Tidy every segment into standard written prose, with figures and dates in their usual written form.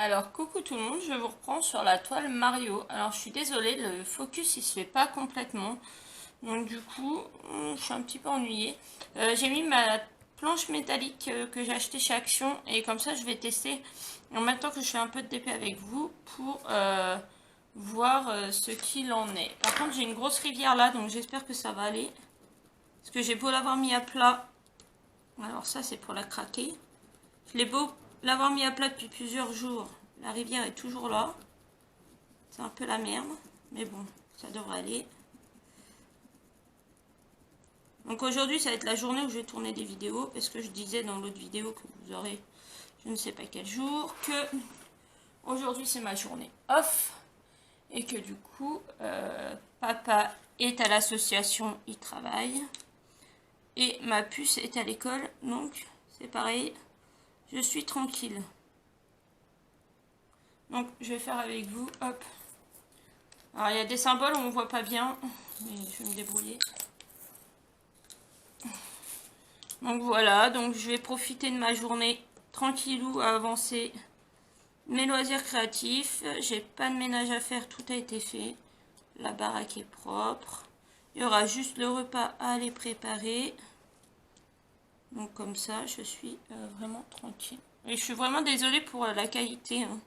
Alors, coucou tout le monde, je vous reprends sur la toile Mario. Alors, je suis désolée, le focus il se fait pas complètement. Donc, du coup, je suis un petit peu ennuyée. J'ai mis ma planche métallique que j'ai achetée chez Action et comme ça, je vais tester en même temps que je fais un peu de DP avec vous pour voir ce qu'il en est. Par contre, j'ai une grosse rivière là, donc j'espère que ça va aller. Parce que j'ai beau l'avoir mis à plat. Alors, ça, c'est pour la craquer. Je l'ai beau l'avoir mis à plat depuis plusieurs jours. La rivière est toujours là. C'est un peu la merde. Mais bon, ça devrait aller. Donc aujourd'hui, ça va être la journée où je vais tourner des vidéos. Parce que je disais dans l'autre vidéo que vous aurez, je ne sais pas quel jour, que aujourd'hui c'est ma journée off. Et que du coup, papa est à l'association, il travaille. Et ma puce est à l'école. Donc c'est pareil. Je suis tranquille. Donc, je vais faire avec vous. Hop. Alors, il y a des symboles où on ne voit pas bien. Mais je vais me débrouiller. Donc, voilà. Donc, je vais profiter de ma journée tranquillou à avancer mes loisirs créatifs. J'ai pas de ménage à faire. Tout a été fait. La baraque est propre. Il y aura juste le repas à aller préparer. Donc, comme ça, je suis vraiment tranquille. Et je suis vraiment désolée pour la qualité. Hein.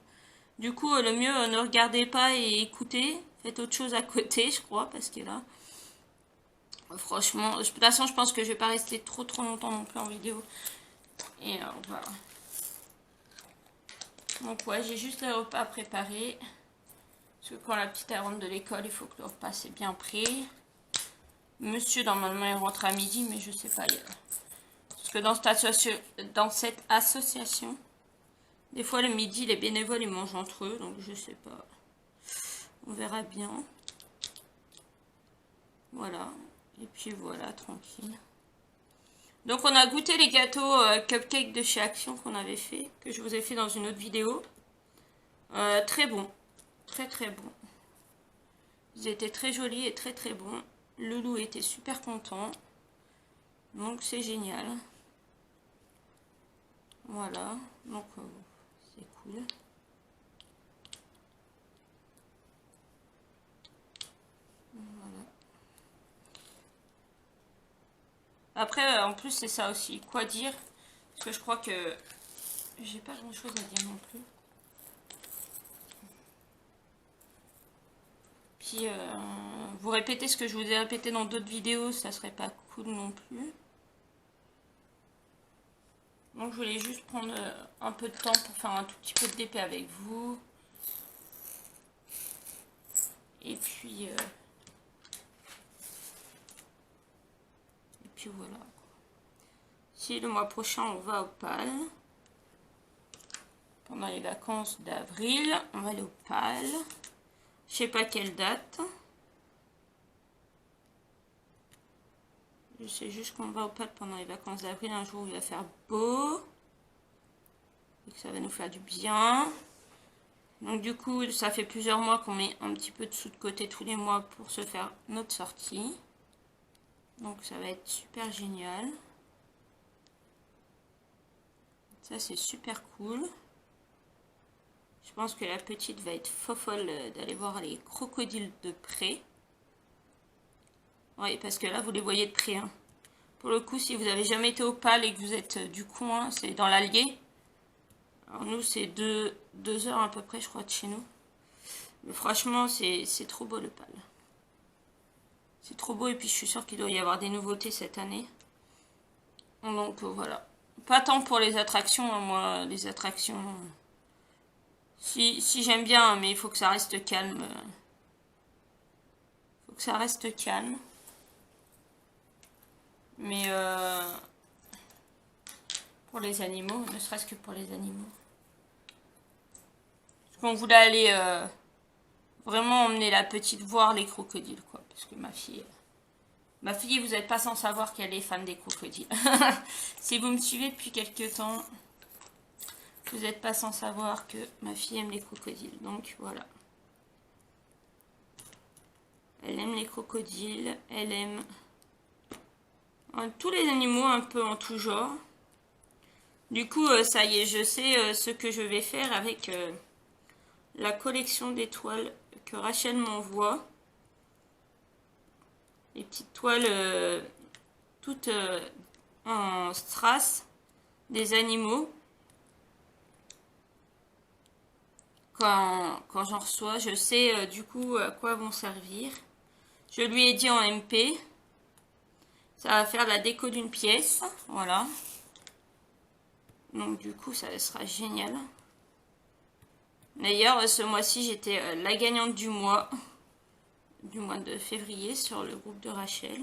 Du coup, le mieux, ne regardez pas et écoutez. Faites autre chose à côté, je crois, parce que là, franchement, de toute façon, je pense que je vais pas rester trop longtemps non plus en vidéo. Et voilà. Donc ouais, j'ai juste les repas à préparer. Parce que quand la petite elle rentre de l'école, il faut que le repas c'est bien prêt. Monsieur, normalement, il rentre à midi, mais je sais pas. Parce que dans cette association, des fois, le midi, les bénévoles, ils mangent entre eux, donc je sais pas. On verra bien. Voilà. Et puis voilà, tranquille. Donc on a goûté les gâteaux cupcake de chez Action qu'on avait fait, que je vous ai fait dans une autre vidéo. Très bon. Très bon. Ils étaient très jolis et très bons. Loulou était super content. Donc c'est génial. Voilà. Donc c'est cool. Voilà. Après, en plus, c'est ça aussi. Quoi dire? Parce que je crois que j'ai pas grand chose à dire non plus. Puis, vous répétez ce que je vous ai répété dans d'autres vidéos, ça serait pas cool non plus. Donc, je voulais juste prendre un peu de temps pour faire un tout petit peu de DP avec vous. Et puis voilà. Si le mois prochain on va au PAL, pendant les vacances d'avril, on va aller au PAL. Je sais pas quelle date. Je sais juste qu'on va au PAL pendant les vacances d'avril, un jour où il va faire beau. Et que ça va nous faire du bien. Donc du coup, ça fait plusieurs mois qu'on met un petit peu de sous de côté tous les mois pour se faire notre sortie. Donc ça va être super génial. Ça c'est super cool. Je pense que la petite va être folle d'aller voir les crocodiles de près. Oui, parce que là vous les voyez de près. Hein. Pour le coup, si vous n'avez jamais été au PAL et que vous êtes du coin, c'est dans l'Allier. Alors nous c'est 2 heures à peu près je crois de chez nous. Mais franchement c'est trop beau le PAL. C'est trop beau et puis je suis sûre qu'il doit y avoir des nouveautés cette année. Donc voilà. Pas tant pour les attractions, hein, moi les attractions... Si j'aime bien, mais il faut que ça reste calme. Faut que ça reste calme. Mais pour les animaux, ne serait-ce que pour les animaux. Parce qu'on voulait aller vraiment emmener la petite voir les crocodiles, quoi. Parce que ma fille, vous n'êtes pas sans savoir qu'elle est fan des crocodiles. Si vous me suivez depuis quelques temps, vous n'êtes pas sans savoir que ma fille aime les crocodiles. Donc voilà. Elle aime les crocodiles, elle aime tous les animaux un peu en tout genre. Du coup, ça y est, je sais ce que je vais faire avec la collection des toiles que Rachel m'envoie. Les petites toiles toutes en strass des animaux. Quand j'en reçois, je sais du coup à quoi vont servir. Je lui ai dit en MP. Ça va faire la déco d'une pièce. Voilà. Donc du coup, ça sera génial. D'ailleurs, ce mois-ci, j'étais la gagnante du mois de février sur le groupe de Rachel.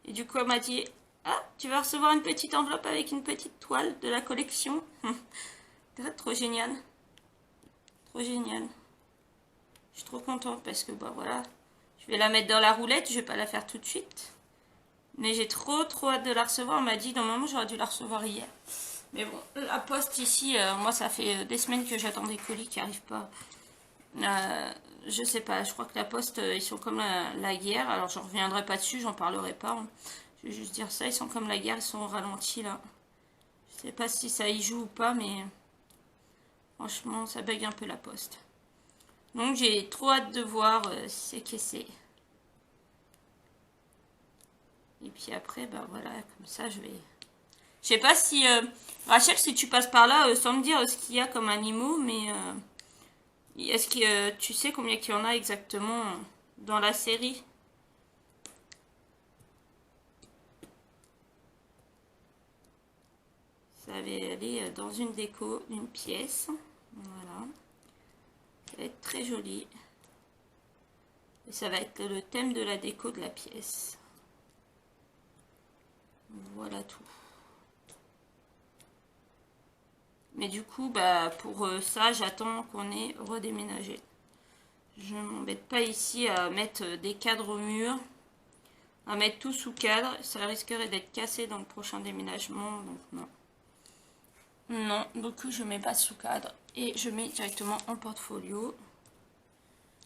Et du coup, elle m'a dit, ah, tu vas recevoir une petite enveloppe avec une petite toile de la collection. Trop génial. Trop génial. Je suis trop contente parce que, bah voilà, je vais la mettre dans la roulette. Je vais pas la faire tout de suite. Mais j'ai trop hâte de la recevoir. On m'a dit, normalement, j'aurais dû la recevoir hier. Mais bon, la poste ici, moi, ça fait des semaines que j'attends des colis qui n'arrivent pas. Je sais pas, je crois que la poste, ils sont comme la guerre. Alors, je reviendrai pas dessus, j'en parlerai pas. Hein. Je vais juste dire ça, ils sont comme la guerre, ils sont au ralenti, là. Je sais pas si ça y joue ou pas, mais franchement, ça bug un peu la poste. Donc, j'ai trop hâte de voir c'est que c'est. Et puis après, bah voilà, comme ça, je vais... Je sais pas si... Rachel, si tu passes par là, sans me dire ce qu'il y a comme animaux, mais... est-ce que tu sais combien qu'il y en a exactement dans la série? Ça va aller dans une déco, une pièce. Voilà. Ça va être très joli. Et ça va être le thème de la déco de la pièce. Voilà tout. Mais du coup, bah, pour ça, j'attends qu'on ait redéménagé. Je ne m'embête pas ici à mettre des cadres au mur. À mettre tout sous cadre. Ça risquerait d'être cassé dans le prochain déménagement. Donc non. Non, donc je ne mets pas sous cadre. Et je mets directement en portfolio.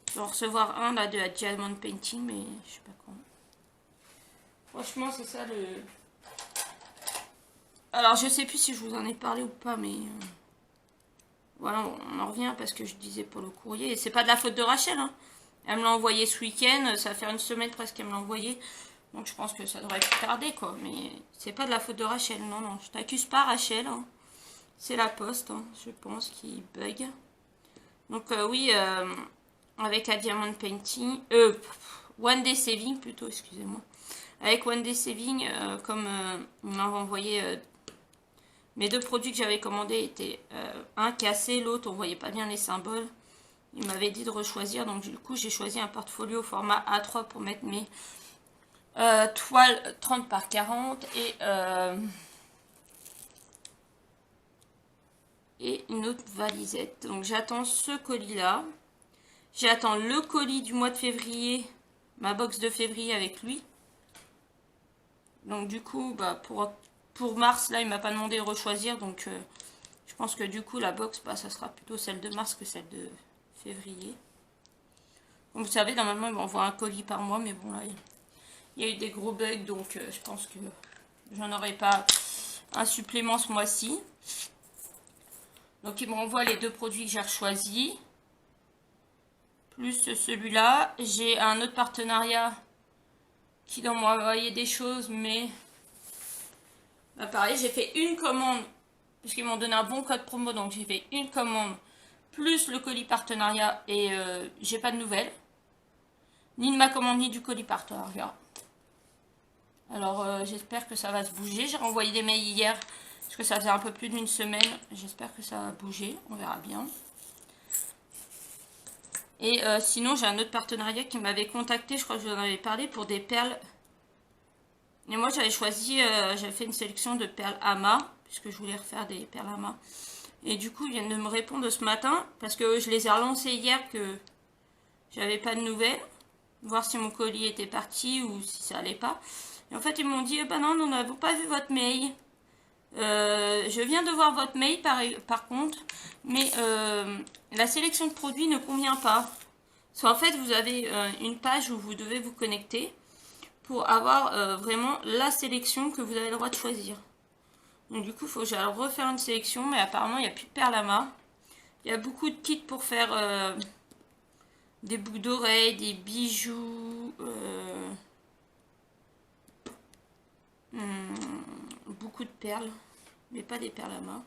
Je vais en recevoir un là de la Diamond Painting, mais je sais pas quand. Franchement, c'est ça le... Alors, je sais plus si je vous en ai parlé ou pas, mais... voilà, on en revient parce que je disais pour le courrier. Et c'est pas de la faute de Rachel, hein. Elle me l'a envoyé ce week-end. Ça va faire une semaine presque qu'elle me l'a envoyé. Donc, je pense que ça devrait plus tarder, quoi. Mais c'est pas de la faute de Rachel. Non, non, je t'accuse pas, Rachel. Hein. C'est la poste, hein, je pense, qui bug. Donc, oui, avec la Diamond Painting... One Day Saving, plutôt, excusez-moi. Avec One Day Saving, comme on m'a envoyé... mes deux produits que j'avais commandés étaient un cassé, l'autre on voyait pas bien les symboles. Il m'avait dit de rechoisir, donc du coup j'ai choisi un portfolio format A3 pour mettre mes toiles 30 par 40 et une autre valisette. Donc j'attends ce colis là. J'attends le colis du mois de février, ma box de février avec lui. Donc du coup, bah, pour mars, là, il m'a pas demandé de rechoisir. Donc je pense que du coup, la box, bah, ça sera plutôt celle de mars que celle de février. Comme vous savez, normalement, il m'envoie un colis par mois. Mais bon, là, il y a eu des gros bugs. Donc je pense que j'en aurai pas un supplément ce mois-ci. Donc il m'envoie les deux produits que j'ai choisis. Plus celui-là. J'ai un autre partenariat qui doit m'envoyer des choses, mais bah pareil, j'ai fait une commande parce qu'ils m'ont donné un bon code promo, donc j'ai fait une commande plus le colis partenariat et j'ai pas de nouvelles, ni de ma commande ni du colis partenariat. Alors j'espère que ça va se bouger. J'ai renvoyé des mails hier parce que ça faisait un peu plus d'une semaine. J'espère que ça va bouger, on verra bien. Et sinon, j'ai un autre partenariat qui m'avait contacté, je crois que je vous en avais parlé, pour des perles. Et moi, j'avais choisi, j'avais fait une sélection de perles Ama, puisque je voulais refaire des perles Ama. Et du coup, ils viennent de me répondre ce matin, parce que je les ai relancés hier, que j'avais pas de nouvelles, voir si mon colis était parti ou si ça allait pas. Et en fait, ils m'ont dit, bah non, nous n'avons pas vu votre mail. Je viens de voir votre mail par contre, mais la sélection de produits ne convient pas. Soit en fait vous avez une page où vous devez vous connecter pour avoir vraiment la sélection que vous avez le droit de choisir. Donc du coup il faut que j'aille refaire une sélection, mais apparemment il n'y a plus de perles Ama. Il y a beaucoup de kits pour faire des boucles d'oreilles, des bijoux, beaucoup de perles, mais pas des perles à main.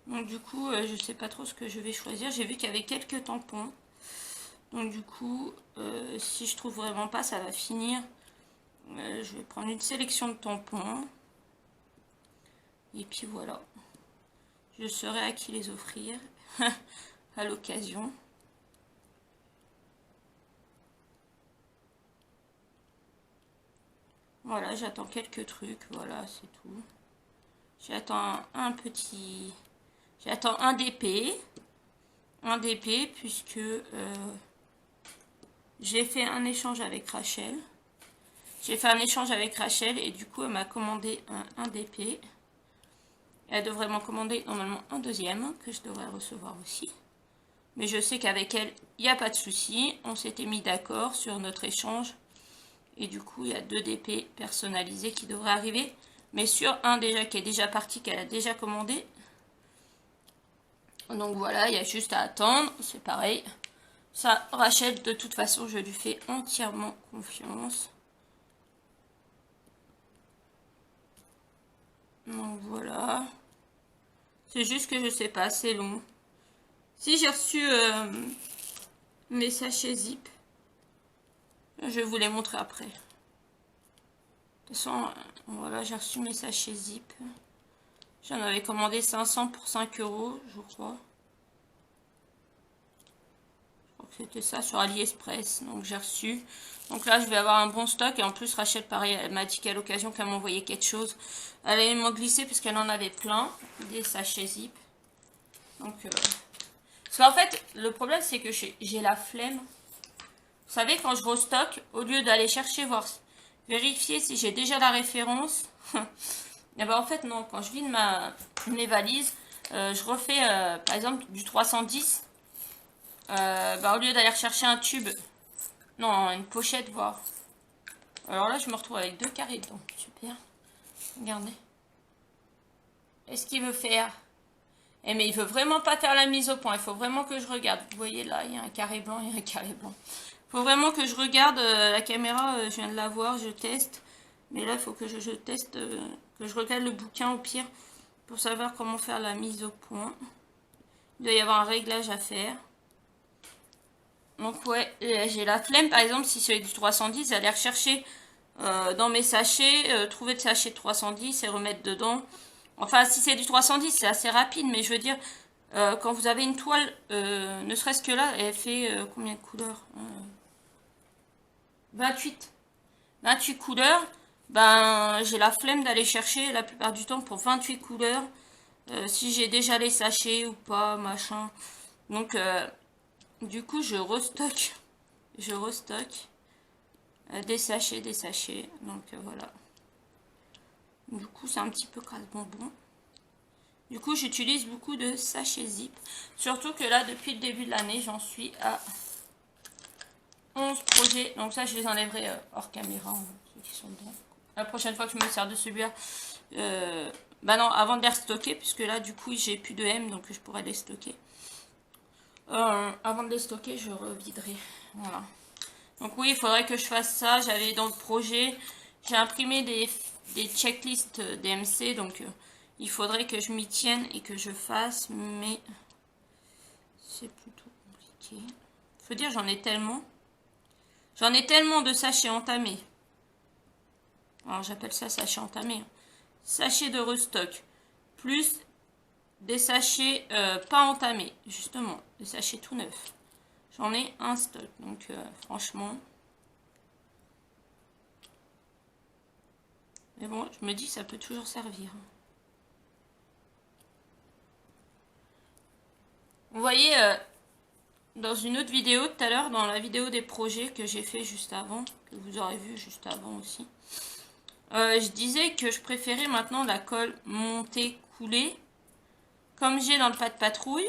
Donc du coup, je sais pas trop ce que je vais choisir. J'ai vu qu'il y avait quelques tampons. Donc du coup, si je trouve vraiment pas, ça va finir. Je vais prendre une sélection de tampons. Et puis voilà. Je saurai à qui les offrir à l'occasion. Voilà, j'attends quelques trucs. Voilà, c'est tout. J'attends un petit... J'attends un DP. Un DP puisque j'ai fait un échange avec Rachel. J'ai fait un échange avec Rachel et du coup elle m'a commandé un DP. Elle devrait m'en commander normalement un deuxième que je devrais recevoir aussi. Mais je sais qu'avec elle, il n'y a pas de souci. On s'était mis d'accord sur notre échange. Et du coup, il y a 2 DP personnalisés qui devraient arriver. Mais sur un déjà qui est déjà parti, qu'elle a déjà commandé. Donc voilà, il y a juste à attendre. C'est pareil. Ça, Rachel, de toute façon, je lui fais entièrement confiance. Donc voilà. C'est juste que je sais pas, c'est long. Si j'ai reçu mes sachets zip, je vais vous les montrer après. De toute façon, voilà, j'ai reçu mes sachets zip. J'en avais commandé 500 pour 5 €, je crois. Je crois que c'était ça sur AliExpress. Donc j'ai reçu. Donc là, je vais avoir un bon stock. Et en plus, Rachel, pareil, elle m'a dit qu'à l'occasion qu'elle m'envoyait quelque chose, elle allait m'en glisser puisqu'elle en avait plein. Des sachets zip. Donc, parce qu'en fait, le problème, c'est que j'ai la flemme. Vous savez, quand je restocke, au lieu d'aller chercher, voir, vérifier si j'ai déjà la référence, et ben en fait, non, quand je vide mes valises, je refais, par exemple, du 310. Au lieu d'aller chercher un tube, non, une pochette, voir. Alors là, je me retrouve avec 2 carrés dedans. Super. Regardez. Est-ce qu'il veut faire? Eh mais il veut vraiment pas faire la mise au point. Il faut vraiment que je regarde. Vous voyez là, il y a un carré blanc, il y a un carré blanc. Il faut vraiment que je regarde la caméra. Je viens de la voir, je teste. Mais là, il faut que je teste, que je regarde le bouquin au pire pour savoir comment faire la mise au point. Il doit y avoir un réglage à faire. Donc ouais, j'ai la flemme. Par exemple, si c'est du 310, aller rechercher dans mes sachets, trouver le sachet de 310 et remettre dedans. Enfin, si c'est du 310, c'est assez rapide, mais je veux dire, quand vous avez une toile, ne serait-ce que là, elle fait combien de couleurs 28. 28 couleurs, ben j'ai la flemme d'aller chercher la plupart du temps pour 28 couleurs, si j'ai déjà les sachets ou pas, machin. Donc, du coup, je restocke. Je restocke des sachets, donc voilà. Du coup, c'est un petit peu casse-bonbon. Du coup, j'utilise beaucoup de sachets zip. Surtout que là, depuis le début de l'année, j'en suis à 11 projets. Donc ça, je les enlèverai hors caméra, ceux qui sont dedans. La prochaine fois que je me sers de celui-là, bah non, avant de les restocker, puisque là, du coup, j'ai plus de M, donc je pourrais les stocker. Avant de les stocker, je reviderai. Voilà. Donc oui, il faudrait que je fasse ça. J'avais dans le projet, j'ai imprimé des checklists DMC, donc il faudrait que je m'y tienne et que je fasse, mais c'est plutôt compliqué. Faut dire, j'en ai tellement. J'en ai tellement de sachets entamés. Alors j'appelle ça sachets entamés. Sachets de restock. Plus des sachets pas entamés, justement. Des sachets tout neufs. J'en ai un stock, donc franchement. Mais bon, je me dis que ça peut toujours servir. Vous voyez, dans une autre vidéo tout à l'heure, dans la vidéo des projets que j'ai fait juste avant, que vous aurez vu juste avant aussi, je disais que je préférais maintenant la colle montée coulée, comme j'ai dans le pas de patrouille,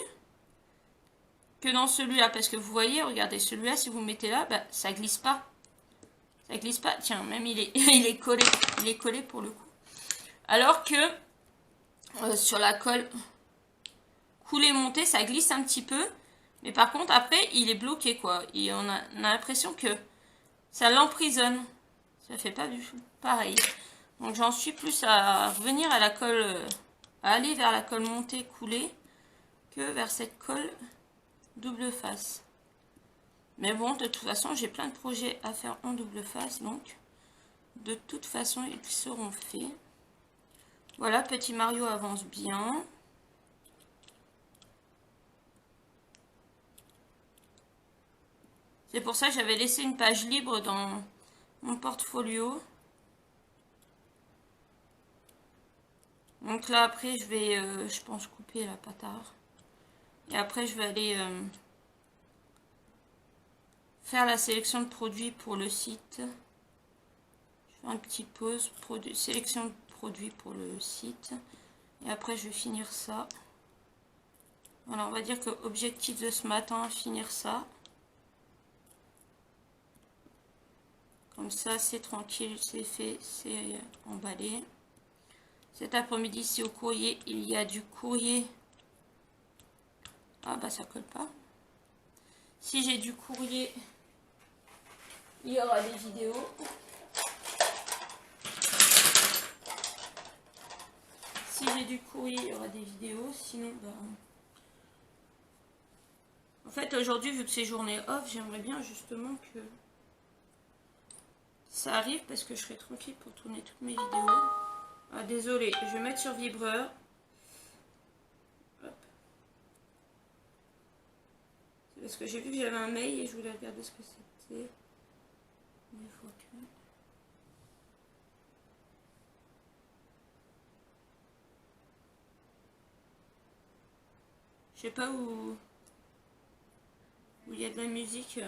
que dans celui-là. Parce que vous voyez, regardez, celui-là, si vous mettez là, bah, ça glisse pas. Ça glisse pas. Tiens, même il est, il est collé. Il est collé pour le coup. Alors que sur la colle couler, monter, ça glisse un petit peu. Mais par contre, après, il est bloqué, quoi. Et on a l'impression que ça l'emprisonne. Ça fait pas du tout pareil. Donc j'en suis plus à revenir à la colle, à aller vers la colle montée, coulée, que vers cette colle double face. Mais bon, de toute façon, j'ai plein de projets à faire en double face, donc de toute façon, ils seront faits. Voilà, petit Mario avance bien. C'est pour ça que j'avais laissé une page libre dans mon portfolio. Donc là, après, je vais, je pense, couper la patard. Et après, je vais aller faire la sélection de produits pour le site. Je fais un petit pause, sélection de produits pour le site. Et après, je vais finir ça. Voilà, on va dire que objectif de ce matin, finir ça. Comme ça, c'est tranquille, c'est fait, c'est emballé. Cet après-midi, si au courrier, il y a du courrier. Ah bah ça colle pas. Si j'ai du courrier, il y aura des vidéos. Si j'ai du courrier, il y aura des vidéos. Sinon, bah... En fait, aujourd'hui, vu que c'est journée off, j'aimerais bien justement que ça arrive parce que je serai tranquille pour tourner toutes mes vidéos. Ah, désolé, je vais mettre sur vibreur. Hop. C'est parce que j'ai vu que j'avais un mail et je voulais regarder ce que c'était. Il faut que... Je sais pas où il y a de la musique.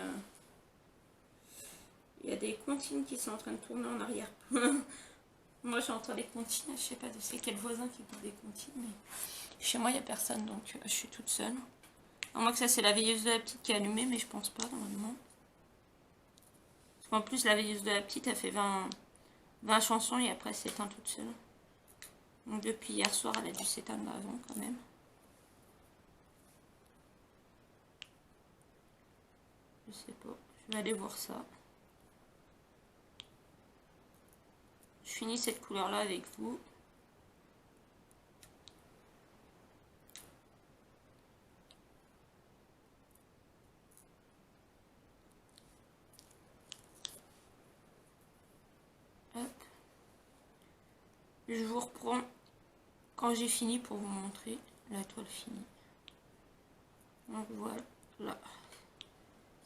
Il y a des comptines qui sont en train de tourner en arrière. Moi j'entends les comptines, je sais pas de c'est quel voisin qui coupe des comptines, mais chez moi il n'y a personne, donc je suis toute seule. À moins que ça c'est la veilleuse de la petite qui est allumée, mais je pense pas normalement. Parce qu'en plus la veilleuse de la petite elle fait 20 chansons et après elle s'éteint toute seule. Donc depuis hier soir elle a dû s'éteindre avant quand même. Je sais pas, je vais aller voir ça. Je finis cette couleur là avec vous. Hop. Je vous reprends quand j'ai fini pour vous montrer la toile finie. Donc voilà.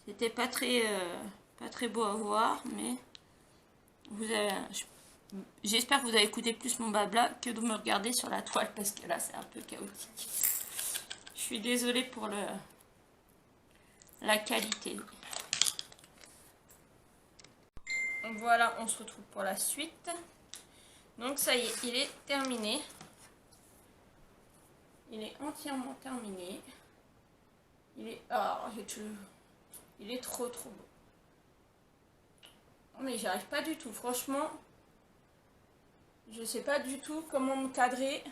C'était pas très beau à voir, mais vous avez... J'espère que vous avez écouté plus mon blabla que de me regarder sur la toile parce que là c'est un peu chaotique. Je suis désolée pour la qualité. Voilà, on se retrouve pour la suite. Donc ça y est, il est terminé. Il est entièrement terminé. Il est... Ah, il est trop beau. Mais j'y arrive pas du tout, franchement. Je sais pas du tout comment me cadrer.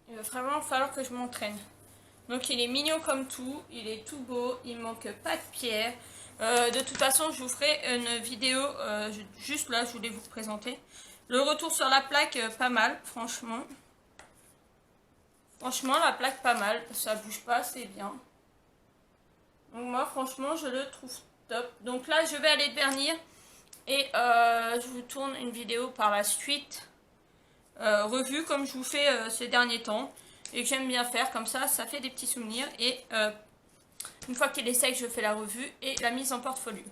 Il va vraiment falloir que je m'entraîne. Donc il est mignon comme tout, il est tout beau, il manque pas de pierre. De toute façon, je vous ferai une vidéo, juste là, je voulais vous présenter. Le retour sur la plaque, pas mal, franchement. Franchement, la plaque, pas mal, ça bouge pas, c'est bien. Donc moi, franchement, je le trouve top. Donc là, je vais aller le vernir. Et je vous tourne une vidéo par la suite, revue comme je vous fais ces derniers temps, et que j'aime bien faire, comme ça fait des petits souvenirs, et une fois qu'il est sec, je fais la revue et la mise en portfolio.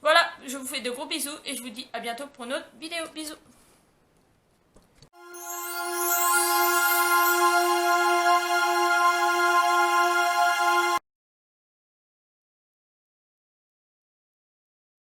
Voilà, je vous fais de gros bisous, et je vous dis à bientôt pour une autre vidéo. Bisous!